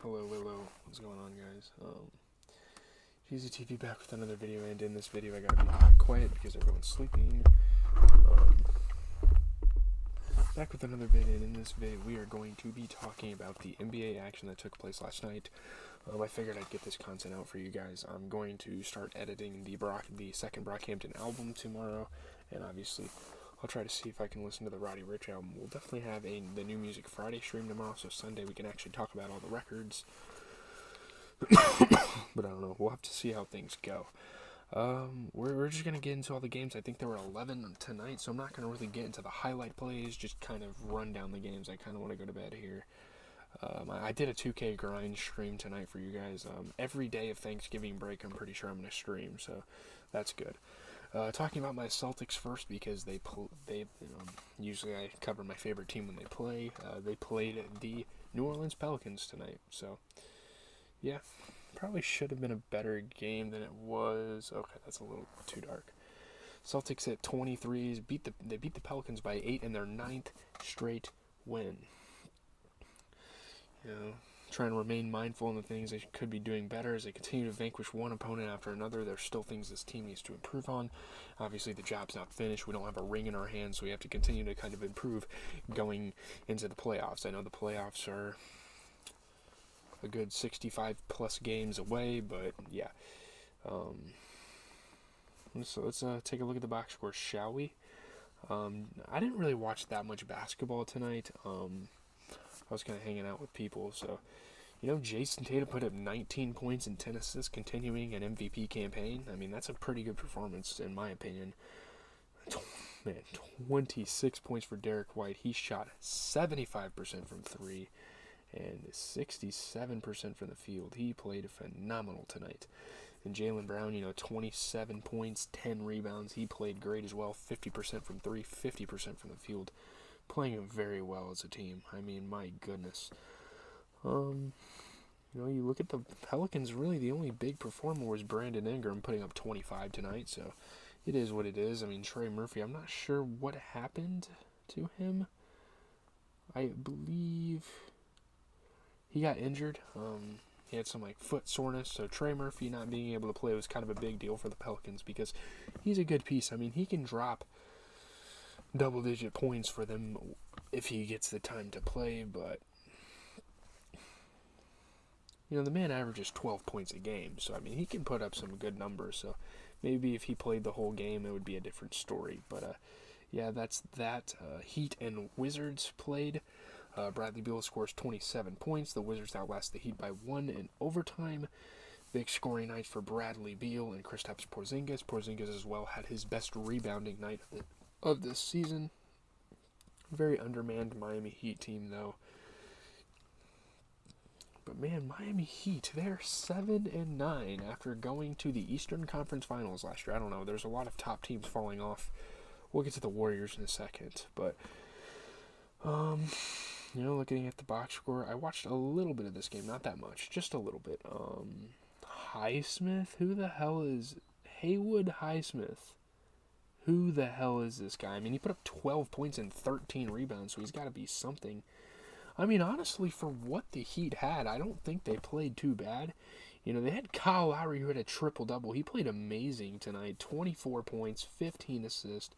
Hello, what's going on, guys? GZTV back with another video, and in this video I gotta be quiet because everyone's sleeping. Um, Back with another video, and in this video we are going to be talking about the NBA action that took place last night. I figured I'd get this content out for you guys. I'm going to start editing the second Brockhampton album tomorrow, and obviously I'll try to see if I can listen to the Roddy Ricch album. We'll definitely have the New Music Friday stream tomorrow, so Sunday we can actually talk about all the records. But I don't know. We'll have to see how things go. We're just going to get into all the games. I think there were 11 tonight, so I'm not going to really get into the highlight plays, just kind of run down the games. I kind of want to go to bed here. I did a 2K grind stream tonight for you guys. Every day of Thanksgiving break, I'm pretty sure I'm going to stream, so that's good. Talking about my Celtics first, because usually I cover my favorite team when they play. They played the New Orleans Pelicans tonight, so yeah, probably should have been a better game than it was. Okay, that's a little too dark. Celtics at 23s they beat the Pelicans by 8 in their 9th straight win. Trying to remain mindful in the things they could be doing better as they continue to vanquish one opponent after another. There's still things this team needs to improve on. Obviously, the job's not finished. We don't have a ring in our hands, so we have to continue to kind of improve going into the playoffs. I know the playoffs are a good 65 plus games away, but yeah. So let's take a look at the box score, shall we? I didn't really watch that much basketball tonight. I was kind of hanging out with people, so Jason Tatum put up 19 points and 10 assists, continuing an MVP campaign. I mean, that's a pretty good performance in my opinion. Man, 26 points for Derek White. He shot 75% from 3 and 67% from the field. He played phenomenal tonight. And Jaylen Brown, 27 points, 10 rebounds. He played great as well. 50% from 3, 50% from the field. Playing very well as a team. I mean, my goodness. You look at the Pelicans, really the only big performer was Brandon Ingram putting up 25 tonight, so it is what it is. I mean, Trey Murphy, I'm not sure what happened to him. I believe he got injured. He had some foot soreness, so Trey Murphy not being able to play was kind of a big deal for the Pelicans because he's a good piece. I mean, he can drop double-digit points for them if he gets the time to play, but the man averages 12 points a game, so I mean he can put up some good numbers. So maybe if he played the whole game, it would be a different story. But yeah, that's that. Heat and Wizards played. Bradley Beal scores 27 points. The Wizards outlast the Heat by 1 in overtime. Big scoring night for Bradley Beal and Kristaps Porzingis. Porzingis as well had his best rebounding night of this season. Very undermanned Miami Heat team, though. But man, Miami Heat, they're 7-9 after going to the Eastern Conference Finals last year. I don't know. There's a lot of top teams falling off. We'll get to the Warriors in a second, but looking at the box score, I watched a little bit of this game, not that much, just a little bit. Highsmith, who the hell is Haywood Highsmith? Who the hell is this guy? I mean, he put up 12 points and 13 rebounds, so he's got to be something. I mean, honestly, for what the Heat had, I don't think they played too bad. They had Kyle Lowry who had a triple-double. He played amazing tonight. 24 points, 15 assists,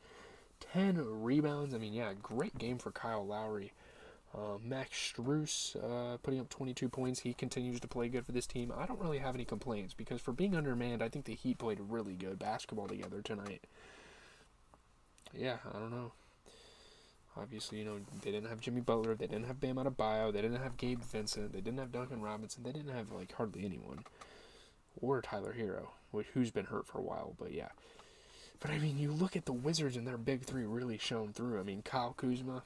10 rebounds. I mean, yeah, great game for Kyle Lowry. Max Strus putting up 22 points. He continues to play good for this team. I don't really have any complaints because for being undermanned, I think the Heat played really good basketball together tonight. Yeah, I don't know. Obviously, they didn't have Jimmy Butler, they didn't have Bam Adebayo, they didn't have Gabe Vincent, they didn't have Duncan Robinson, they didn't have hardly anyone, or Tyler Hero, who's been hurt for a while. But yeah, but I mean, you look at the Wizards and their big three really shone through. I mean, Kyle Kuzma,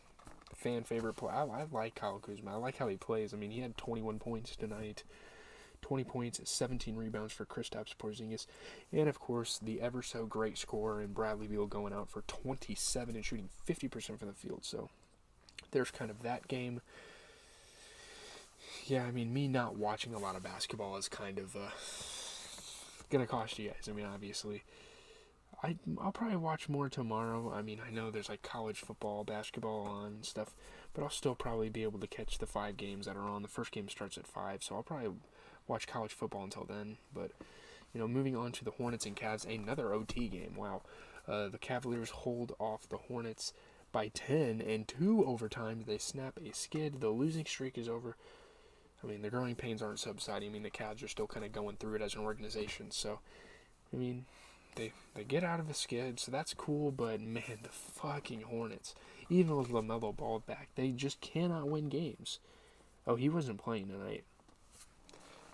fan favorite player. I like Kyle Kuzma. I like how he plays. I mean, he had 21 points tonight. 20 points, 17 rebounds for Kristaps Porzingis, and of course the ever so great scorer in Bradley Beal going out for 27 and shooting 50% from the field. So there's kind of that game. Yeah, I mean, me not watching a lot of basketball is kind of gonna cost you guys. I mean, obviously, I'll probably watch more tomorrow. I mean, I know there's college football, basketball on and stuff, but I'll still probably be able to catch the 5 games that are on. The first game starts at 5, so I'll probably watch college football until then. But, moving on to the Hornets and Cavs, another OT game. Wow. The Cavaliers hold off the Hornets by 10, and 2 overtimes. They snap a skid. The losing streak is over. I mean, the growing pains aren't subsiding. I mean, the Cavs are still kind of going through it as an organization. So, I mean, they get out of the skid, so that's cool. But, man, the fucking Hornets, even with LaMelo Ball back, they just cannot win games. Oh, he wasn't playing tonight.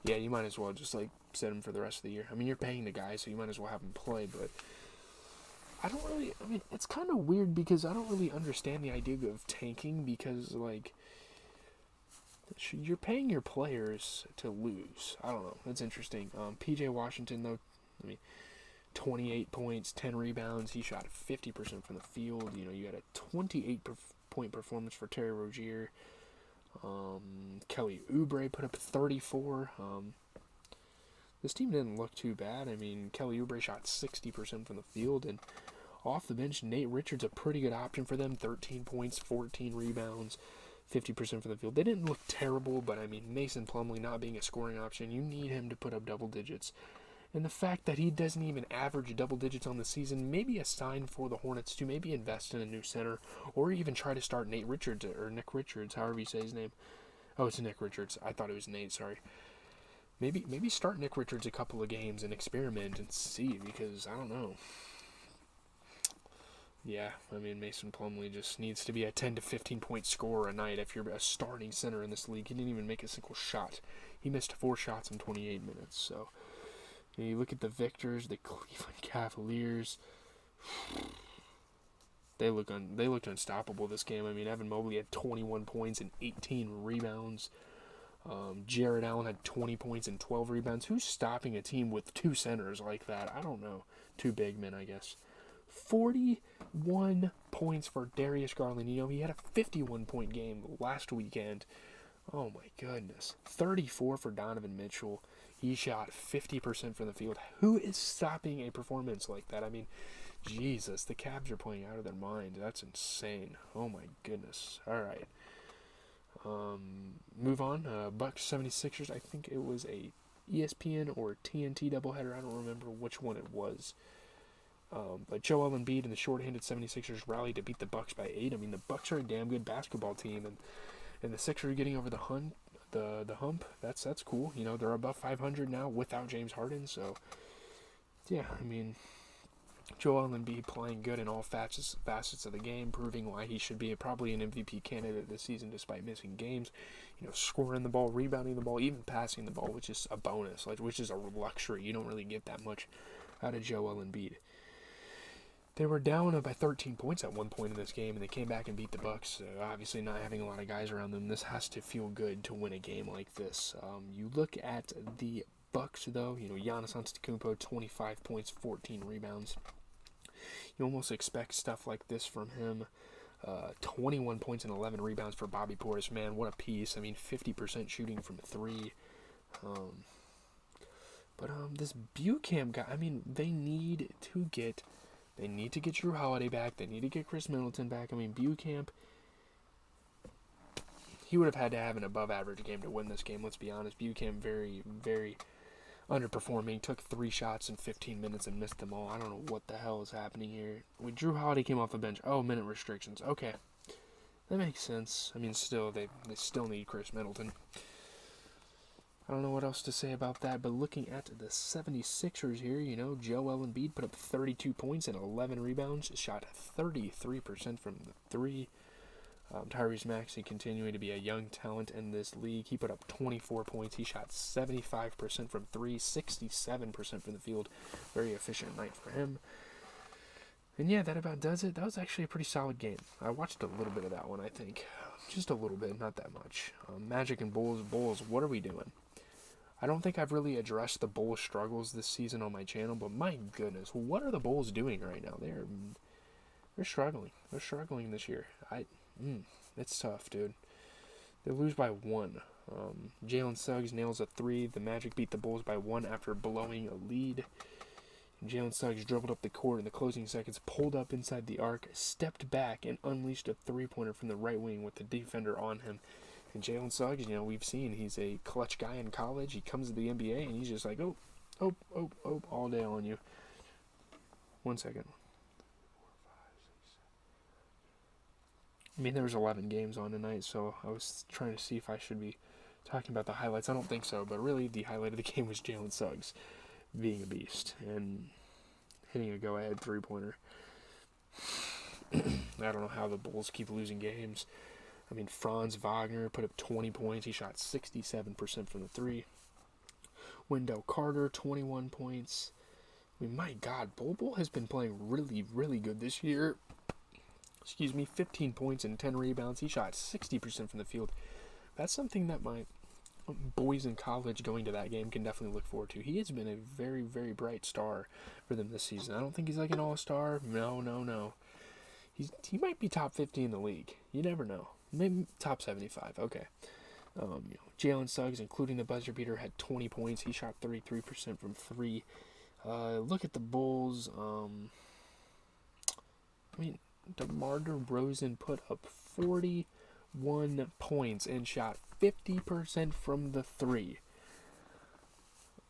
Yeah, you might as well just, set him for the rest of the year. I mean, you're paying the guy, so you might as well have him play. But it's kind of weird because I don't really understand the idea of tanking because, you're paying your players to lose. I don't know. That's interesting. P.J. Washington, though, 28 points, 10 rebounds. He shot 50% from the field. You had a 28-point performance for Terry Rozier. Kelly Oubre put up 34. This team didn't look too bad. I mean, Kelly Oubre shot 60% from the field, and off the bench, Nate Richards, a pretty good option for them. 13 points, 14 rebounds, 50% from the field. They didn't look terrible, but I mean, Mason Plumlee not being a scoring option, you need him to put up double digits. And the fact that he doesn't even average double digits on the season may be a sign for the Hornets to maybe invest in a new center or even try to start Nate Richards, or Nick Richards, however you say his name. Oh, it's Nick Richards. I thought it was Nate, sorry. Maybe start Nick Richards a couple of games and experiment and see, because I don't know. Yeah, I mean, Mason Plumlee just needs to be a 10 to 15 point scorer a night if you're a starting center in this league. He didn't even make a single shot. He missed 4 shots in 28 minutes, so... You look at the victors, the Cleveland Cavaliers. They looked unstoppable this game. I mean, Evan Mobley had 21 points and 18 rebounds. Jared Allen had 20 points and 12 rebounds. Who's stopping a team with 2 centers like that? I don't know. 2 big men, I guess. 41 points for Darius Garland. He had a 51-point game last weekend. Oh, my goodness. 34 for Donovan Mitchell. He shot 50% from the field. Who is stopping a performance like that? I mean, Jesus, the Cavs are playing out of their mind. That's insane. Oh, my goodness. All right. Move on. Bucks 76ers. I think it was a ESPN or TNT doubleheader. I don't remember which one it was. But Joel Embiid and the short-handed 76ers rallied to beat the Bucks by 8. I mean, the Bucks are a damn good basketball team, and the Sixers getting over the hump. The hump, that's cool. They're above 500 now without James Harden, so yeah, I mean, Joel Embiid playing good in all facets of the game, proving why he should be probably an MVP candidate this season despite missing games. Scoring the ball, rebounding the ball, even passing the ball, which is a bonus, which is a luxury. You don't really get that much out of Joel Embiid. They were down by 13 points at one point in this game, and they came back and beat the Bucks. Obviously, not having a lot of guys around them, this has to feel good to win a game like this. You look at the Bucks, though. Giannis Antetokounmpo, 25 points, 14 rebounds. You almost expect stuff like this from him. 21 points and 11 rebounds for Bobby Portis. Man, what a piece. I mean, 50% shooting from 3. But this Buchamp guy, I mean, they need to get Drew Holiday back. They need to get Chris Middleton back. I mean, Buchamp, he would have had to have an above-average game to win this game, let's be honest. Buchamp very, very underperforming. Took 3 shots in 15 minutes and missed them all. I don't know what the hell is happening here. When Drew Holiday came off the bench, minute restrictions. Okay, that makes sense. I mean, still, they still need Chris Middleton. I don't know what else to say about that, but looking at the 76ers here, Joel Embiid put up 32 points and 11 rebounds, shot 33% from the 3. Tyrese Maxey continuing to be a young talent in this league. He put up 24 points. He shot 75% from 3, 67% from the field. Very efficient night for him. And yeah, that about does it. That was actually a pretty solid game. I watched a little bit of that one, I think. Just a little bit, not that much. Magic and Bulls, what are we doing? I don't think I've really addressed the Bulls' struggles this season on my channel, but my goodness, what are the Bulls doing right now? They're struggling. They're struggling this year. It's tough, dude. They lose by 1. Jalen Suggs nails a 3. The Magic beat the Bulls by 1 after blowing a lead. Jalen Suggs dribbled up the court in the closing seconds, pulled up inside the arc, stepped back, and unleashed a three-pointer from the right wing with the defender on him. And Jalen Suggs, we've seen he's a clutch guy in college. He comes to the NBA, and he's just like, oh, all day on you. 1 second. I mean, there was 11 games on tonight, so I was trying to see if I should be talking about the highlights. I don't think so, but really the highlight of the game was Jalen Suggs being a beast and hitting a go-ahead three-pointer. I don't know how the Bulls keep losing games. I mean, Franz Wagner put up 20 points. He shot 67% from the three. Wendell Carter, 21 points. I mean, my God, Bol Bol has been playing really, really good this year. 15 points and 10 rebounds. He shot 60% from the field. That's something that my boys in college going to that game can definitely look forward to. He has been a very, very bright star for them this season. I don't think he's like an all-star. No. He might be top 50 in the league. You never know. Maybe top 75. Okay. Jalen Suggs, including the buzzer beater, had 20 points. He shot 33% from three. Look at the Bulls. DeMar DeRozan put up 41 points and shot 50% from the three.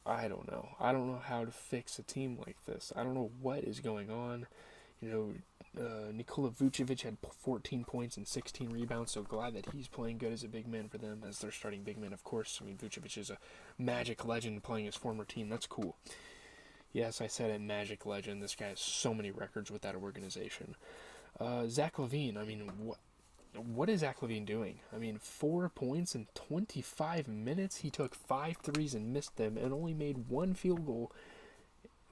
I don't know. I don't know how to fix a team like this. I don't know what is going on. Nikola Vucevic had 14 points and 16 rebounds, so glad that he's playing good as a big man for them, as their starting big man, of course. I mean, Vucevic is a Magic legend playing his former team. That's cool. Yes, I said it, Magic legend. This guy has so many records with that organization. Zach LaVine, I mean, what is Zach LaVine doing? I mean, 4 points in 25 minutes. He took 5 threes and missed them and only made one field goal.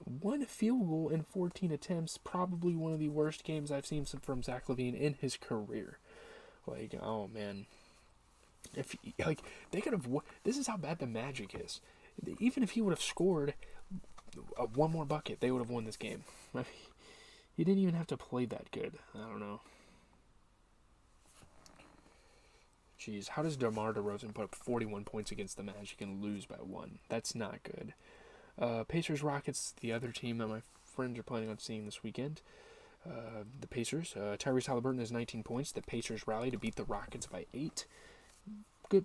One field goal in 14 attempts. Probably one of the worst games I've seen from Zach LaVine in his career. Like, oh man. They could have. This is how bad the Magic is. Even if he would have scored one more bucket, they would have won this game. He didn't even have to play that good. I don't know. Jeez, how does DeMar DeRozan put up 41 points against the Magic and lose by 1? That's not good. Pacers Rockets, the other team that my friends are planning on seeing this weekend. The Pacers. Tyrese Haliburton has 19 points. The Pacers rally to beat the Rockets by 8.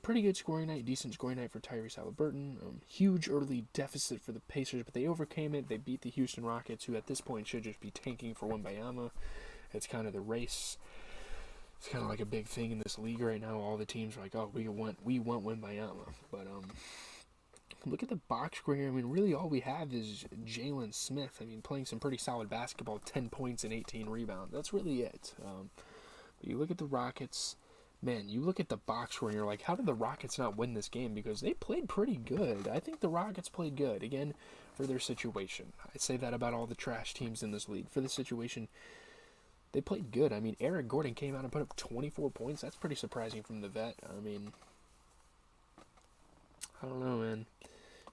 Pretty good scoring night. Decent scoring night for Tyrese Haliburton. Huge early deficit for the Pacers, but they overcame it. They beat the Houston Rockets, who at this point should just be tanking for Wembanyama. It's kind of the race. It's kind of like a big thing in this league right now. All the teams are like, oh, we want Wembanyama. But look at the box score here. I mean, really all we have is Jalen Smith. I mean, playing some pretty solid basketball, 10 points and 18 rebounds. That's really it. But you look at the Rockets. Man, you look at the box score and you're like, how did the Rockets not win this game? Because they played pretty good. I think the Rockets played good, again, for their situation. I say that about all the trash teams in this league. For the situation, they played good. I mean, Eric Gordon came out and put up 24 points. That's pretty surprising from the vet. I mean, I don't know, man.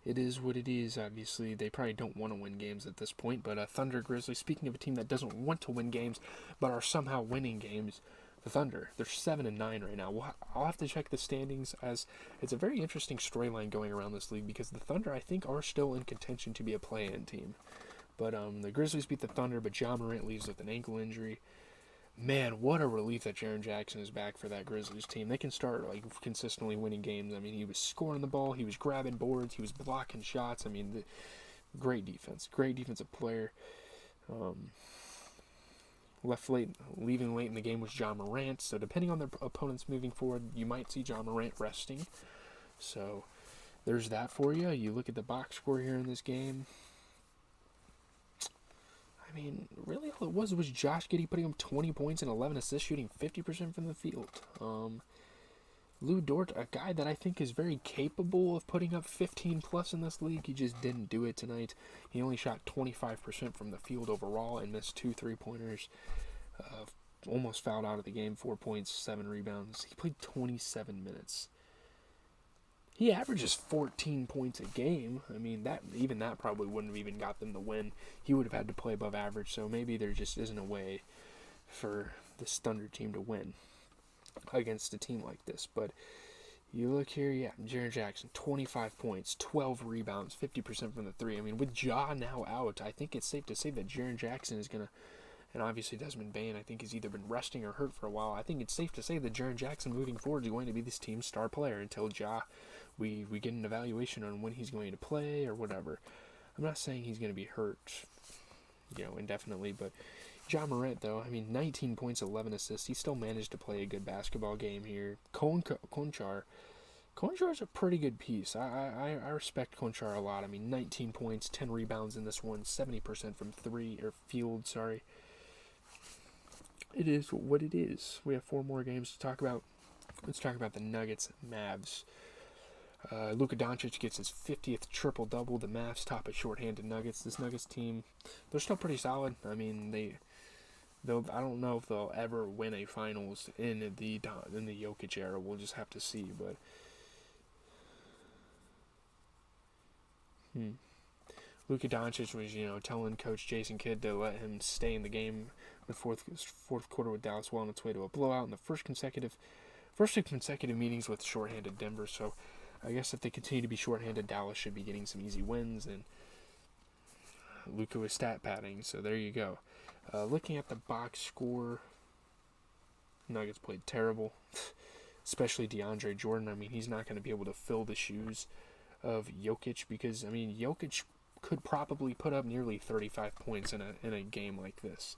It is what it is, obviously. They probably don't want to win games at this point. But Thunder Grizzlies, speaking of a team that doesn't want to win games, but are somehow winning games, the Thunder, they're 7-9 right now. I'll have to check the standings, as it's a very interesting storyline going around this league, because the Thunder, I think, are still in contention to be a play-in team. But the Grizzlies beat the Thunder, but Ja Morant leaves with an ankle injury. Man, what a relief that Jaren Jackson is back for that Grizzlies team. They can start consistently winning games. I mean, he was scoring the ball, he was grabbing boards, he was blocking shots. I mean, great defense, great defensive player. Leaving late in the game was Ja Morant. So depending on their opponents moving forward, you might see Ja Morant resting. So there's that for you. You look at the box score here in this game. I mean, really all it was Josh Giddey putting up 20 points and 11 assists, shooting 50% from the field. Lou Dort, a guy that I think is very capable of putting up 15 plus in this league. He just didn't do it tonight. He only shot 25% from the field overall and missed 2 3-pointers. Almost fouled out of the game, 4 points, 7 rebounds. He played 27 minutes. He averages 14 points a game. I mean, that probably wouldn't have even got them the win. He would have had to play above average, so maybe there just isn't a way for this Thunder team to win against a team like this. But You look here, yeah, Jaren Jackson, 25 points, 12 rebounds, 50% from the three. I mean, with Ja now out, I think it's safe to say that Jaren Jackson is going to, and obviously Desmond Bane, I think he's either been resting or hurt for a while. I think it's safe to say that Jaren Jackson moving forward is going to be this team's star player until we get an evaluation on when he's going to play or whatever. I'm not saying he's going to be hurt, indefinitely, but Ja Morant, though, I mean, 19 points, 11 assists. He still managed to play a good basketball game here. Konchar is a pretty good piece. I respect Konchar a lot. I mean, 19 points, 10 rebounds in this one, 70% from field, sorry. It is what it is. We have 4 more games to talk about. Let's talk about the Nuggets Mavs. Luka Doncic gets his 50th triple-double. The Mavs top a shorthanded Nuggets. This Nuggets team, they're still pretty solid. I mean, I don't know if they'll ever win a finals in the Jokic era. We'll just have to see. But Luka Doncic was, telling Coach Jason Kidd to let him stay in the game. The fourth quarter with Dallas well on its way to a blowout in the first 2 consecutive meetings with shorthanded Denver. So I guess if they continue to be shorthanded, Dallas should be getting some easy wins, and Luka was stat padding, so there you go. Looking at the box score, Nuggets played terrible, especially DeAndre Jordan. I mean, he's not going to be able to fill the shoes of Jokic because, I mean, Jokic could probably put up nearly 35 points in a game like this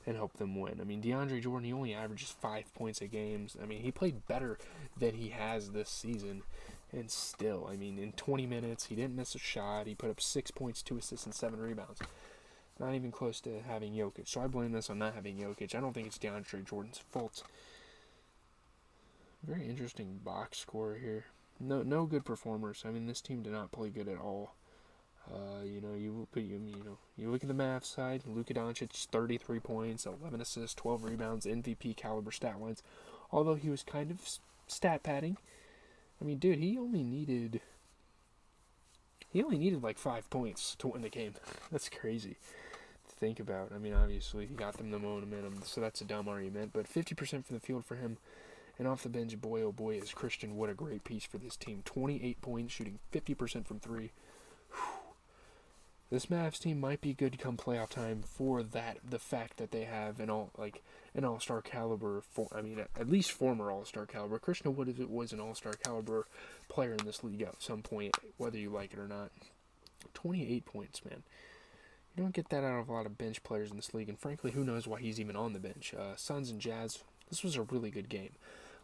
and help them win. I mean, DeAndre Jordan, he only averages 5 points a game. I mean, he played better than he has this season. And still, I mean, in 20 minutes, he didn't miss a shot. He put up 6 points, 2 assists, and 7 rebounds. Not even close to having Jokic. So I blame this on not having Jokic. I don't think it's DeAndre Jordan's fault. Very interesting box score here. No good performers. I mean, this team did not play good at all. You look at the Mavs side. Luka Doncic, 33 points, 11 assists, 12 rebounds, MVP caliber stat lines. Although he was kind of stat padding. I mean, dude, he only needed like 5 points to win the game. That's crazy to think about. I mean, obviously, he got them the momentum, so that's a dumb argument. But 50% from the field for him. And off the bench, boy, oh boy, is Christian Wood a great piece for this team. 28 points, shooting 50% from 3. This Mavs team might be good come playoff time for the fact that they have an all-star caliber, at least former all-star caliber. Christian Wood was an all-star caliber player in this league at some point, whether you like it or not. 28 points, man. You don't get that out of a lot of bench players in this league, and frankly, who knows why he's even on the bench. Suns and Jazz, this was a really good game.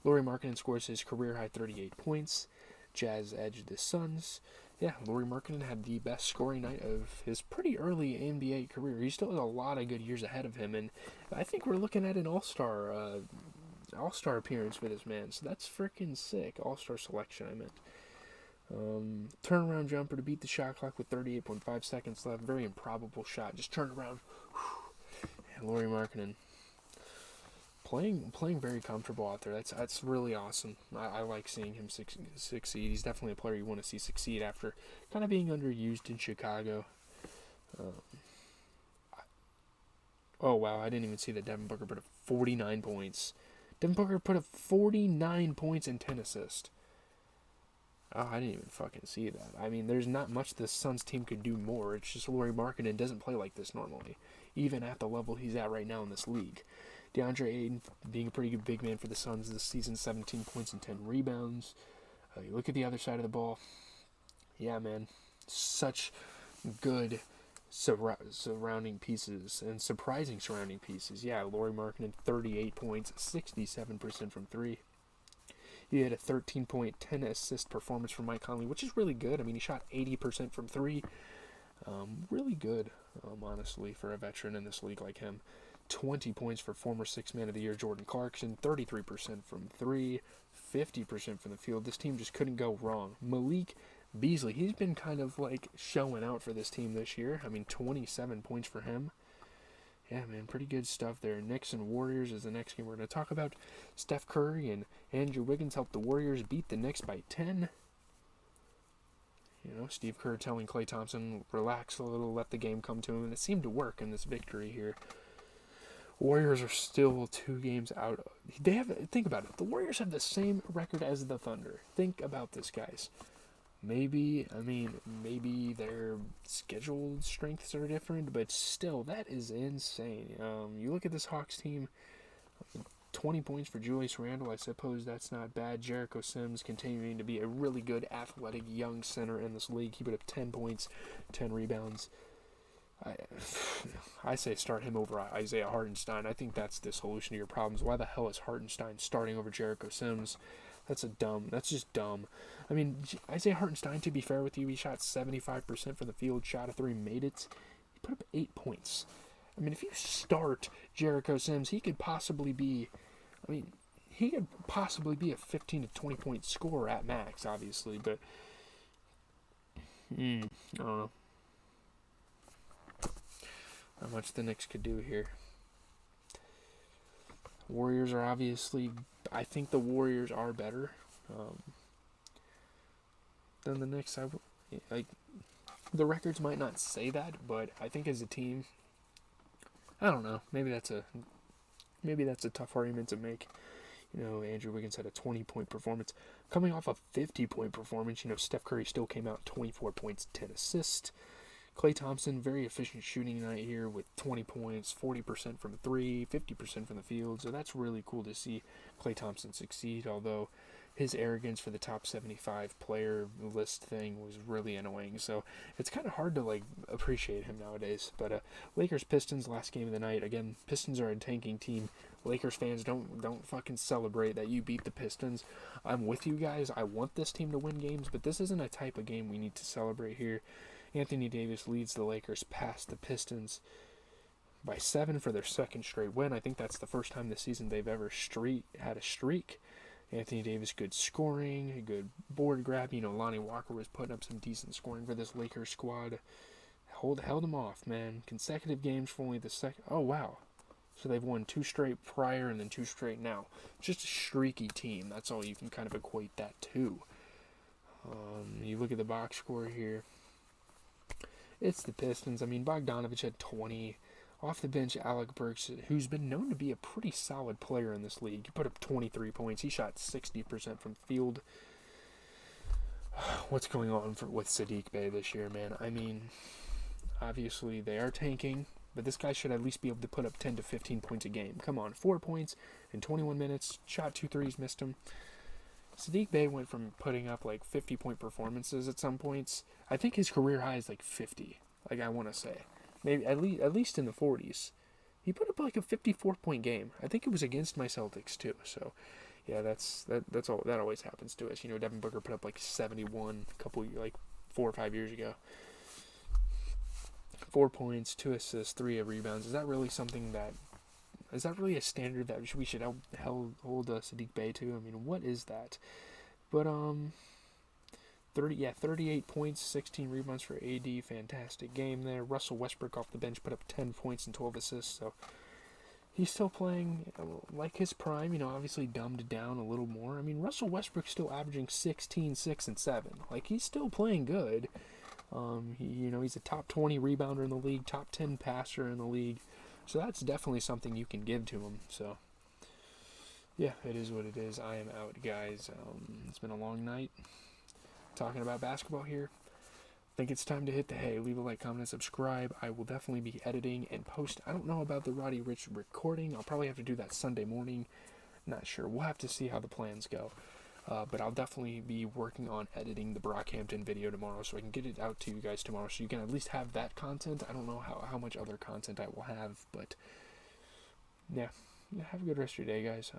Lauri Markkanen scores his career-high 38 points. Jazz edged the Suns. Yeah, Lauri Markkanen had the best scoring night of his pretty early NBA career. He still has a lot of good years ahead of him, and I think we're looking at an all-star appearance for this man. So that's freaking sick. All-star selection, I meant. Turnaround jumper to beat the shot clock with 38.5 seconds left. Very improbable shot. Just turned around. And Lauri Markkanen playing very comfortable out there. That's really awesome. I like seeing him succeed. He's definitely a player you want to see succeed after kind of being underused in Chicago. Oh, wow, I didn't even see that Devin Booker put up 49 points. Devin Booker put up 49 points and 10 assists. Oh, I didn't even fucking see that. I mean, there's not much this Suns team could do more. It's just Lauri Markkanen doesn't play like this normally, even at the level he's at right now in this league. DeAndre Ayton being a pretty good big man for the Suns this season, 17 points and 10 rebounds. You look at the other side of the ball. Yeah, man. Such good surrounding pieces and surprising surrounding pieces. Yeah, Lauri Markkanen, 38 points, 67% from 3. He had a 13-point, 10-assist performance from Mike Conley, which is really good. I mean, he shot 80% from 3. Really good, honestly, for a veteran in this league like him. 20 points for former Sixth Man of the Year Jordan Clarkson, 33% from 3, 50% from the field. This team just couldn't go wrong. Malik Beasley, he's been kind of like showing out for this team this year. I mean, 27 points for him. Yeah, man, pretty good stuff there. Knicks and Warriors is the next game we're going to talk about. Steph Curry and Andrew Wiggins helped the Warriors beat the Knicks by 10. Steve Kerr telling Klay Thompson, relax a little, let the game come to him, and it seemed to work in this victory here. Warriors are still 2 games out. They have think about it. The Warriors have the same record as the Thunder. Think about this, guys. Maybe their scheduled strengths are different, but still, that is insane. You look at this Hawks team. 20 points for Julius Randle. I suppose that's not bad. Jericho Sims continuing to be a really good, athletic, young center in this league. He put up 10 points, 10 rebounds. I say start him over Isaiah Hartenstein. I think that's the solution to your problems. Why the hell is Hartenstein starting over Jericho Sims? That's just dumb. I mean, Isaiah Hartenstein, to be fair with you, he shot 75% from the field, shot a 3, made it. He put up 8 points. I mean, if you start Jericho Sims, he could possibly be a 15 to 20 point scorer at max, obviously, but I don't know how much the Knicks could do here. Warriors are obviously, I think the Warriors are better than the Knicks. The records might not say that, but I think as a team, I don't know. Maybe that's a tough argument to make. Andrew Wiggins had a 20-point performance. Coming off a 50-point performance, Steph Curry still came out 24 points, 10 assists. Klay Thompson, very efficient shooting night here with 20 points, 40% from 3, 50% from the field. So that's really cool to see Klay Thompson succeed, although his arrogance for the top 75 player list thing was really annoying. So it's kind of hard to appreciate him nowadays. But Lakers Pistons last game of the night. Again, Pistons are a tanking team. Lakers fans, don't fucking celebrate that you beat the Pistons. I'm with you guys. I want this team to win games, but this isn't a type of game we need to celebrate here. Anthony Davis leads the Lakers past the Pistons by 7 for their second straight win. I think that's the first time this season they've ever had a streak. Anthony Davis, good scoring, good board grab. Lonnie Walker was putting up some decent scoring for this Lakers squad. Held them off, man. Consecutive games for only the second. Oh, wow. So they've won 2 straight prior and then 2 straight now. Just a streaky team. That's all you can kind of equate that to. You look at the box score here. It's the Pistons. I mean, Bogdanovich had 20. Off the bench, Alec Burks, who's been known to be a pretty solid player in this league. He put up 23 points. He shot 60% from field. What's going on with Saddiq Bey this year, man? I mean, obviously they are tanking, but this guy should at least be able to put up 10 to 15 points a game. Come on, 4 points in 21 minutes. Shot 2 threes, missed them. Saddiq Bey went from putting up 50-point performances at some points. I think his career high is 50. I want to say. Maybe at least in the 40s. He put up a 54-point game. I think it was against my Celtics too. So, yeah, that's all. That always happens to us. Devin Booker put up 71 a couple 4 or 5 years ago. 4 points, 2 assists, 3 rebounds. Is that really a standard that we should hold Saddiq Bey to? I mean, what is that? But 38 points, 16 rebounds for AD. Fantastic game there. Russell Westbrook off the bench put up 10 points and 12 assists. So he's still playing like his prime. Obviously dumbed down a little more. I mean, Russell Westbrook's still averaging 16, 6, and 7. He's still playing good. He's a top 20 rebounder in the league, top 10 passer in the league. So that's definitely something you can give to him. So, yeah, it is what it is. I am out, guys. It's been a long night talking about basketball here. I think it's time to hit the hay. Leave a like, comment, and subscribe. I will definitely be editing and post. I don't know about the Roddy Ricch recording. I'll probably have to do that Sunday morning. Not sure. We'll have to see how the plans go. But I'll definitely be working on editing the Brockhampton video tomorrow so I can get it out to you guys tomorrow so you can at least have that content. I don't know how much other content I will have, but yeah, have a good rest of your day, guys.